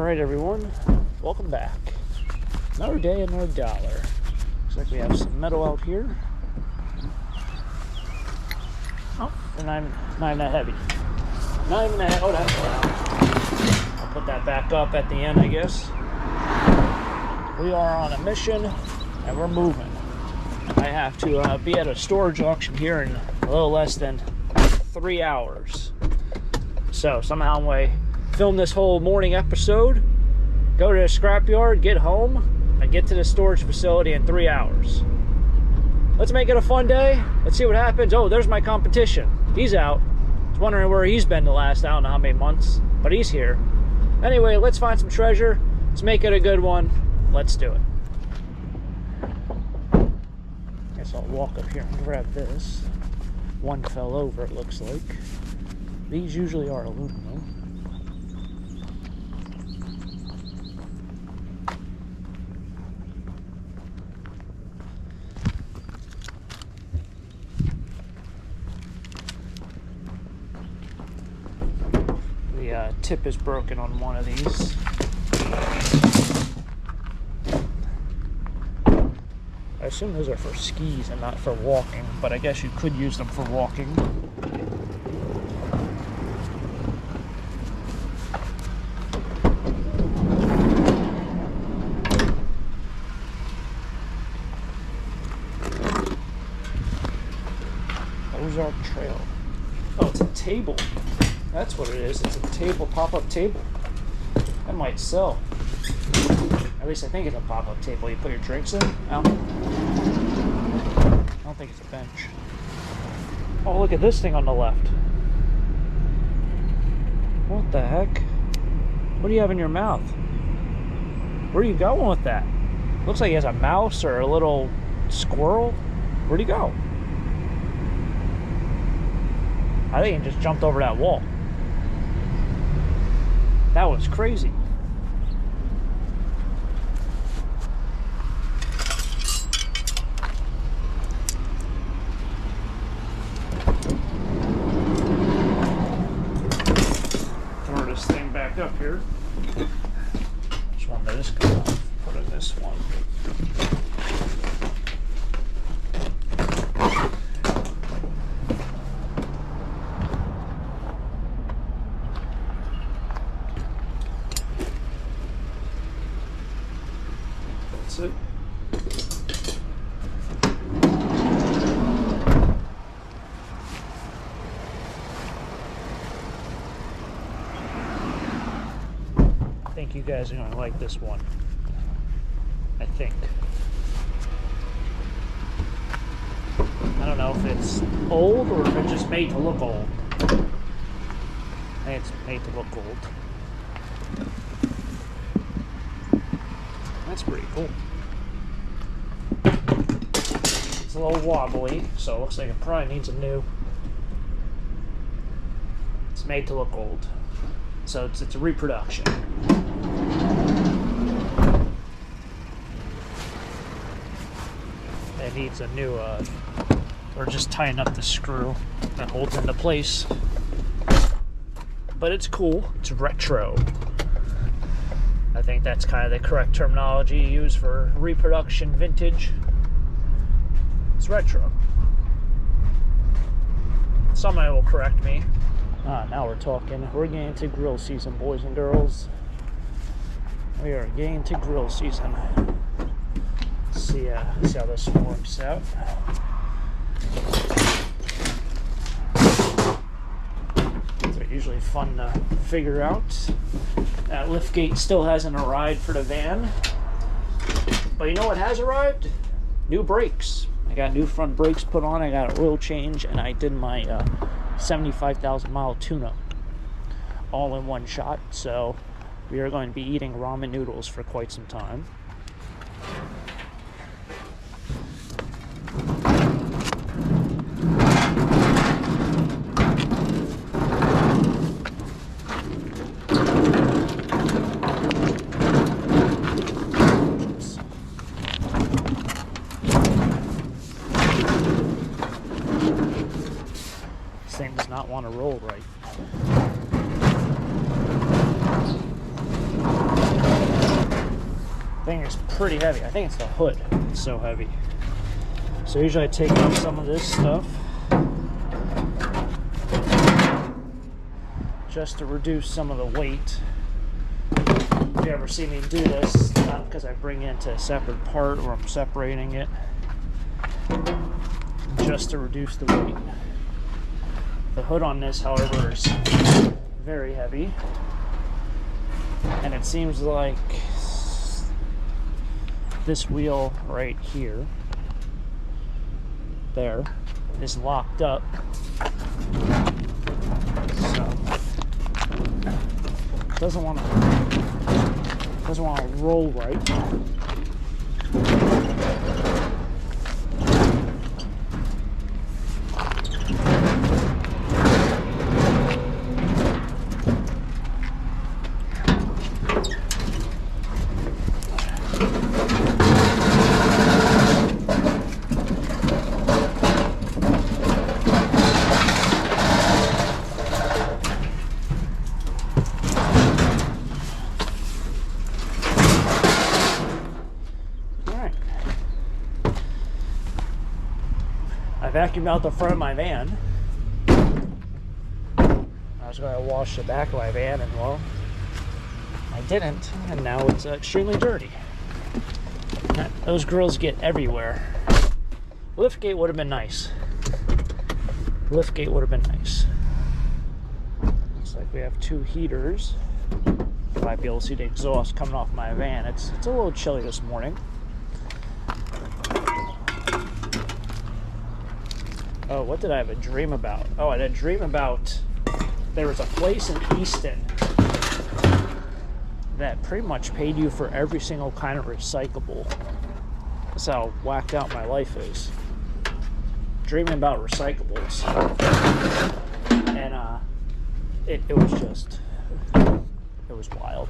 Alright everyone, welcome back. Another day, another dollar. Looks like we have some metal out here. Oh, they're not even that heavy. Not even that heavy. Oh, that's loud. I'll put that back up at the end, I guess. We are on a mission, and we're moving. I have to be at a storage auction here in a little less than 3 hours. So, somehow I film this whole morning episode, go to the scrapyard, get home, and get to the storage facility in 3 hours. Let's make it a fun day. Let's see what happens. Oh, there's my competition. He's out. I was wondering where he's been the last, I don't know how many months, but he's here. Anyway, let's find some treasure. Let's make it a good one. Let's do it. Guess I'll walk up here and grab this. One fell over, it looks like. These usually are aluminum. The tip is broken on one of these. I assume those are for skis and not for walking, but I guess you could use them for walking. Ozark Trail. Oh, it's a table. That's what it is. It's a table, pop-up table. That might sell. At least I think it's a pop-up table. You put your drinks in. I don't think it's a bench. Oh, look at this thing on the left. What the heck? What do you have in your mouth? Where are you going with that? Looks like he has a mouse or a little squirrel. Where'd he go? I think he just jumped over that wall. That was crazy. Throw this thing back up here. Just one of this come off. Put in this one. It. I think you guys are going to like this one. I think. I don't know if it's old or if it's just made to look old. I think it's made to look old. That's pretty cool. It's a little wobbly, so it looks like it probably needs a new. It's made to look old, so it's a reproduction. It needs a new, or just tying up the screw that holds into place. But it's cool. It's retro. I think that's kind of the correct terminology you use for reproduction vintage. It's retro. Somebody will correct me. Now we're talking. We're getting to grill season, boys and girls. We are getting to grill season. Let's see how this works out. They're usually fun to figure out. That liftgate still hasn't arrived for the van. But you know what has arrived? New brakes. I got new front brakes put on, I got an oil change, and I did my 75,000 mile tune-up all in one shot. So we are going to be eating ramen noodles for quite some time. Thing does not want to roll right. thing is pretty heavy. I think it's the hood. It's so heavy. So usually I take off some of this stuff just to reduce some of the weight. If you ever see me do this, not because I bring it into a separate part or I'm separating it, just to reduce the weight. The hood on this, however, is very heavy, and it seems like this wheel right here, there, is locked up. So doesn't want to roll right. Vacuumed out the front of my van. I was going to wash the back of my van, and well, I didn't, and now it's extremely dirty. Those grills get everywhere. Liftgate would have been nice. Liftgate would have been nice. Looks like we have two heaters. You might be able to see the exhaust coming off my van. It's a little chilly this morning. Oh, what did I have a dream about? Oh, I had a dream about there was a place in Easton that pretty much paid you for every single kind of recyclable. That's how whacked out my life is. Dreaming about recyclables. And it was just, it was wild.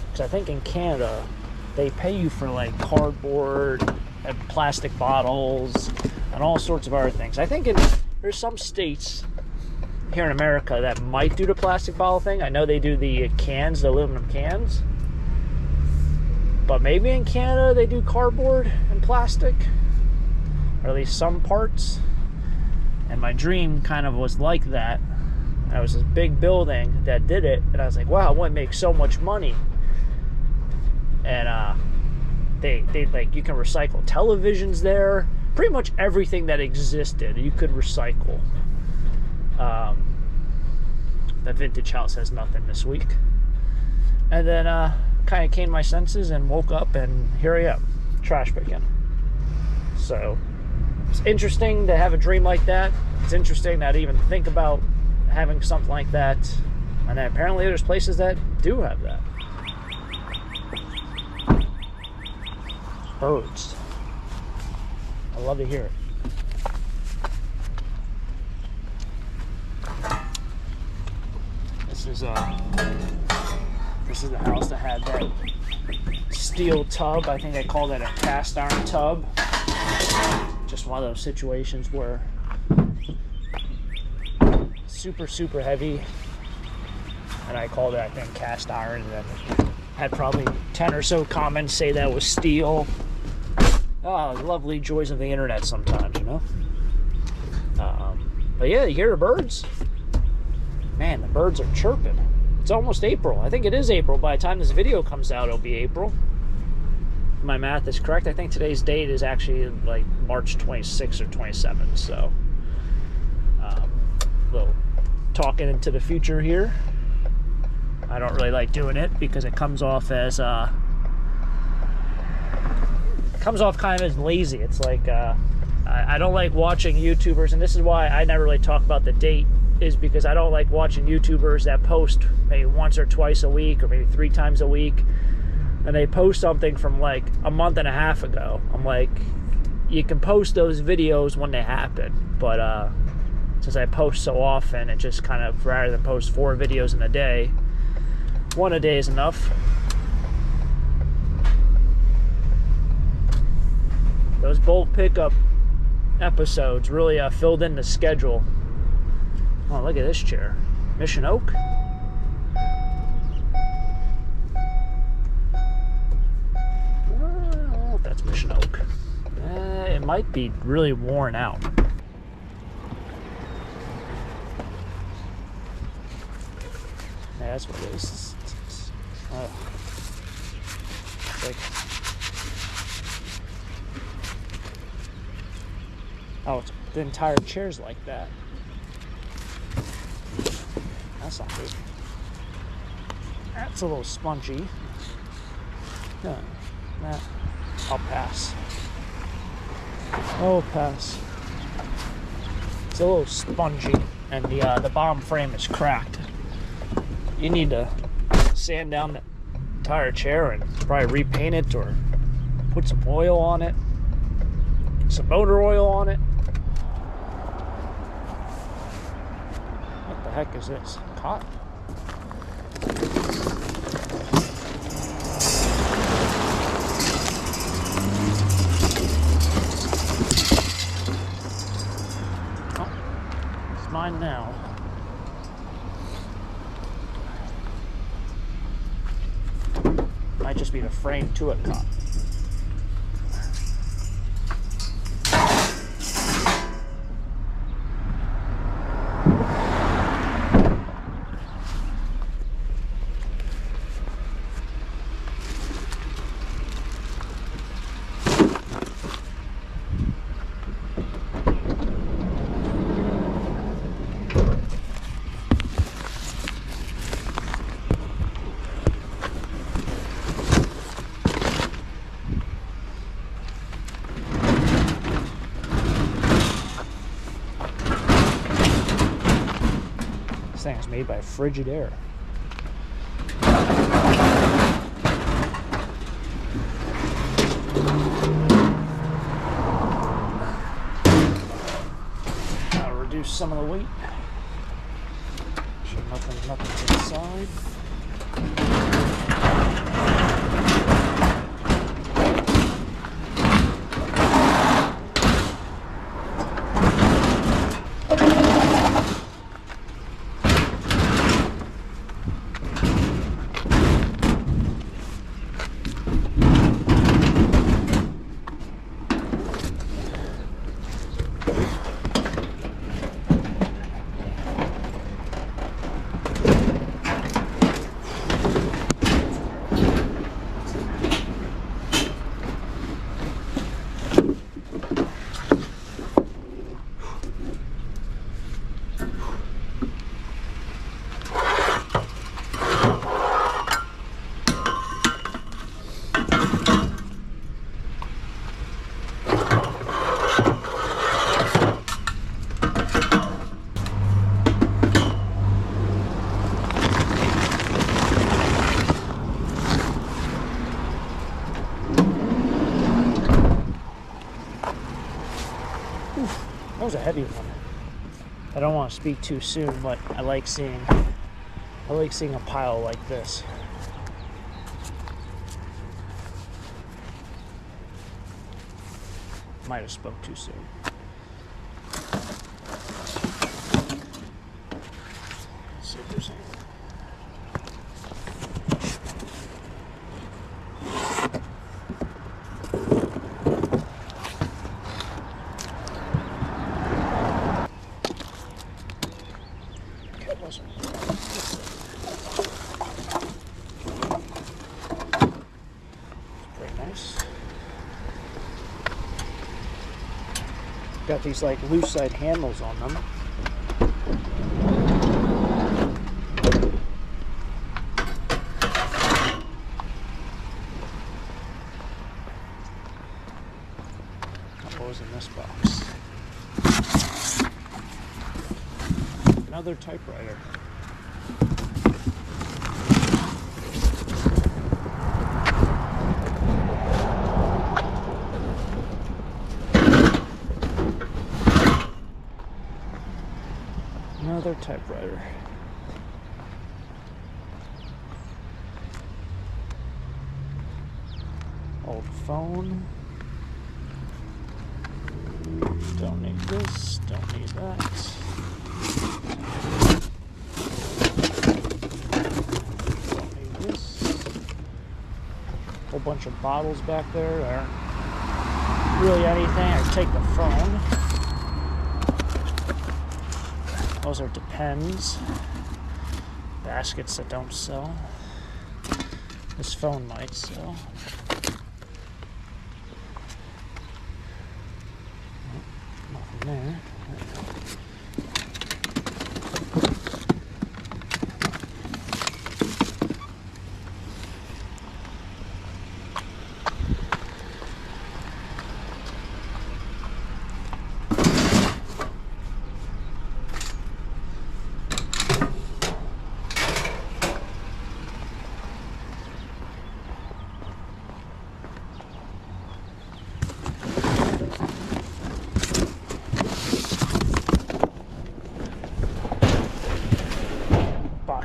Because I think in Canada, they pay you for like cardboard and plastic bottles and all sorts of other things. I think there's some states here in America that might do the plastic bottle thing. I know they do the cans, the aluminum cans. But maybe in Canada they do cardboard and plastic. Or at least some parts. And my dream kind of was like that. There was this big building that did it. And I was like, wow, I want to make so much money. And they like, you can recycle televisions there. Pretty much everything that existed you could recycle. The vintage house has nothing this week. And then kind of came to my senses and woke up, and here I am, trash picking. So it's interesting to have a dream like that. It's interesting to even think about having something like that. And then apparently there's places that do have that. Birds. I love to hear it. This is the house that had that steel tub. I think they called it a cast iron tub. Just one of those situations where super heavy, and I called it, I think, cast iron, and then had probably 10 or so comments say that was steel. Oh, lovely joys of the internet sometimes, you know. But yeah, you hear the birds? Man, the birds are chirping. It's almost April. I think it is April. By the time this video comes out, it'll be April. If my math is correct. I think today's date is actually like March 26th or 27th. So, little talking into the future here. I don't really like doing it because it comes off as kind of as lazy. It's like I don't like watching YouTubers, and this is why I never really talk about the date, is because I don't like watching YouTubers that post maybe once or twice a week or maybe 3 times a week, and they post something from like a month and a half ago. I'm like, you can post those videos when they happen, but since I post so often, it just kind of, rather than post 4 videos in a day, 1 a day is enough. Those bulk pickup episodes really filled in the schedule. Oh, look at this chair. Mission Oak. might be really worn out. Yeah, that's what it is. It's like, oh, the entire chair's like that. That's not good. That's a little spongy. Yeah, that I'll pass. I'll pass. It's a little spongy, and the bottom frame is cracked. You need to sand down the entire chair and probably repaint it or put some oil on it, some motor oil on it. What the heck is this? Cotton? Oh, it's mine now. Might just be the frame to it caught. This thing is made by frigid air. I'll reduce some of the weight. Sure, nothing's inside. That was a heavy one. I don't want to speak too soon, but I like seeing a pile like this. Might have spoke too soon. Let's see if there's anything. Pretty nice. Got these like loose side handles on them. What was in this box? Another typewriter. Another typewriter. Old phone. Don't need this, don't need that. Don't need this. Whole bunch of bottles back there that aren't really anything. I take the phone. Those are Depends. Baskets that don't sell. This phone might sell. Nothing there.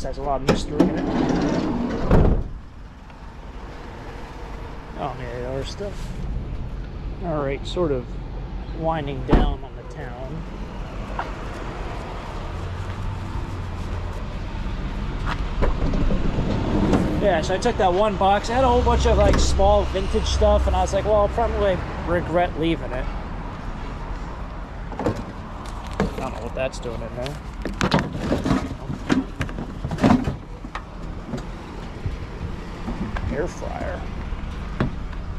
Has a lot of mystery in it. Oh man, other stuff. Alright, sort of winding down on the town. Yeah, so I took that one box. It had a whole bunch of like small vintage stuff, and I was like, well, I'll probably regret leaving it. I don't know what that's doing in there. Air fryer.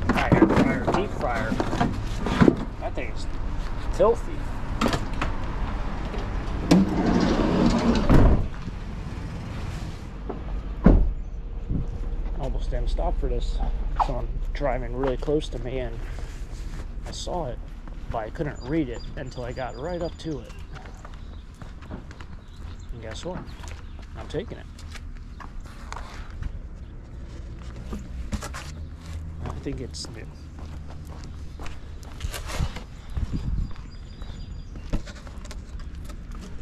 Not air fryer, deep fryer. That thing's filthy. Almost didn't stop for this. Someone driving really close to me, and I saw it, but I couldn't read it until I got right up to it. And guess what? I'm taking it. I think it's new.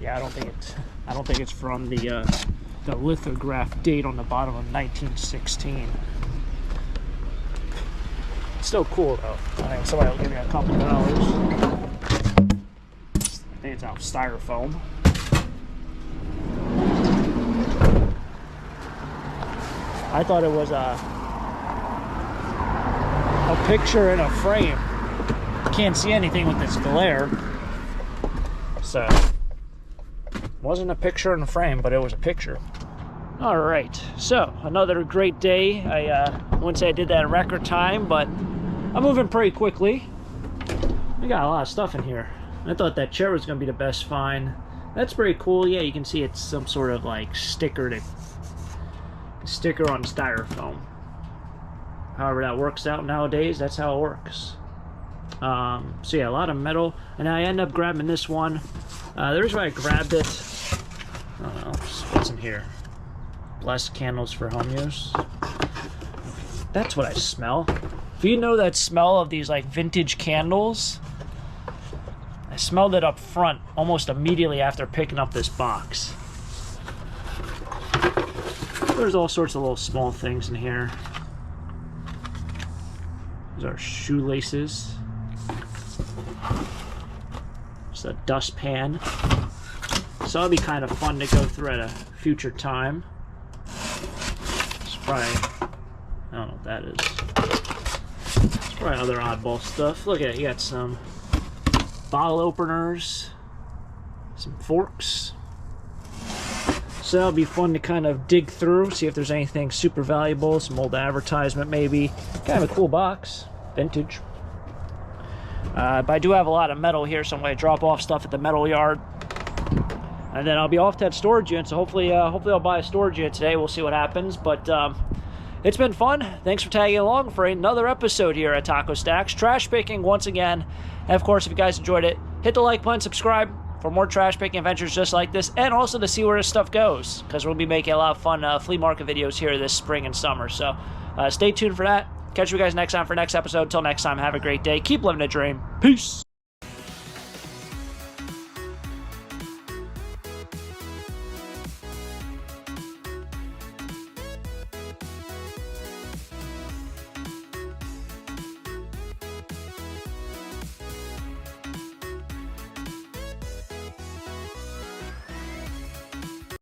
Yeah, I don't think it's from the lithograph date on the bottom of 1916. It's still cool though. I think somebody will give me a couple $. I think it's out of styrofoam. I thought it was a picture in a frame. Can't see anything with this glare. So, wasn't a picture in a frame, but it was a picture. All right, so another great day. I wouldn't say I did that in record time, but I'm moving pretty quickly. We got a lot of stuff in here. I thought that chair was gonna be the best find. That's pretty cool. Yeah, you can see it's some sort of like sticker on styrofoam. However that works out nowadays, that's how it works. So yeah, a lot of metal, and I end up grabbing this one. The reason why I grabbed it, I don't know, what's in here? Less candles for home use. That's what I smell. If you know that smell of these like vintage candles, I smelled it up front almost immediately after picking up this box. There's all sorts of little small things in here. These are shoelaces. It's a dustpan. So it'll be kind of fun to go through at a future time. It's probably, I don't know what that is. It's probably other oddball stuff. Look at it, you got some bottle openers, some forks. So that'll be fun to kind of dig through, see if there's anything super valuable, some old advertisement maybe. Kind of a cool box, vintage. But I do have a lot of metal here, so I'm going to drop off stuff at the metal yard. And then I'll be off to that storage unit, so hopefully I'll buy a storage unit today. We'll see what happens, but it's been fun. Thanks for tagging along for another episode here at Taco Stacks. Trash picking once again. And of course, if you guys enjoyed it, hit the like button, subscribe for more trash picking adventures just like this, and also to see where this stuff goes, because we'll be making a lot of fun flea market videos here this spring and summer. So stay tuned for that. Catch you guys next time for next episode. Until next time, have a great day. Keep living a dream. Peace.